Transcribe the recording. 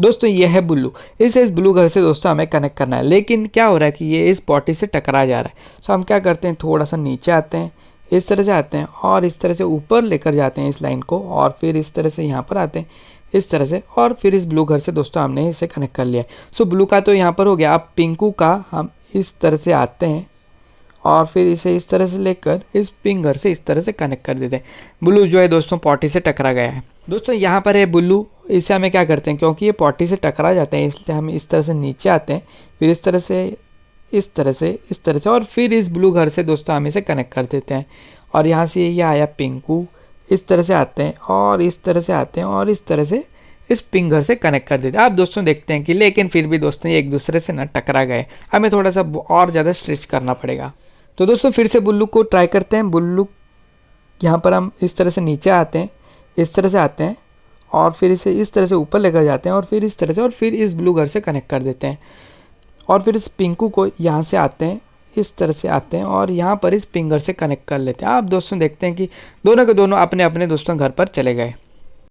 दोस्तों ये है ब्लू, इस ब्लू घर से दोस्तों हमें कनेक्ट करना है, लेकिन क्या हो रहा है कि ये इस पॉटी से टकरा जा रहा है। सो हम क्या करते हैं, थोड़ा सा नीचे आते हैं, इस तरह से आते हैं और इस तरह से ऊपर लेकर जाते हैं इस लाइन को, और फिर इस तरह से यहाँ पर आते हैं इस तरह से, और फिर इस ब्लू घर से दोस्तों हमने इसे कनेक्ट कर लिया है। सो ब्लू का तो यहाँ पर हो गया। अब पिंकू का हम इस तरह से आते हैं और फिर इसे इस तरह से लेकर इस पिंक घर से इस तरह से कनेक्ट कर देते हैं। ब्लू जो है दोस्तों पॉटी से टकरा गया है। दोस्तों यहाँ पर है ब्लू, इसे हमें क्या करते हैं, क्योंकि ये पॉटी से टकरा जाते हैं इसलिए हम इस तरह से नीचे आते हैं, फिर इस तरह से इस तरह से इस तरह से, और फिर इस ब्लू घर से दोस्तों हम इसे कनेक्ट कर देते हैं। और यहाँ से ये आया पिंकू, इस तरह से आते हैं और इस तरह से आते हैं और इस तरह से इस पिंक घर से कनेक्ट कर देते हैं। आप दोस्तों देखते हैं कि लेकिन फिर भी दोस्तों ये एक दूसरे से ना टकरा गए, हमें थोड़ा सा और ज़्यादा स्ट्रेच करना पड़ेगा। तो दोस्तों फिर से ब्लू को ट्राई करते हैं। ब्लू यहाँ पर हम इस तरह से नीचे आते हैं, इस तरह से आते हैं और फिर इसे इस तरह से ऊपर लेकर जाते हैं और फिर इस तरह से, और फिर इस ब्लू घर से कनेक्ट कर देते हैं। और फिर इस पिंकू को यहाँ से आते हैं, इस तरह से आते हैं और यहाँ पर इस पिंक घर से कनेक्ट कर लेते हैं। आप दोस्तों देखते हैं कि दोनों के दोनों अपने अपने दोस्तों घर पर चले गए।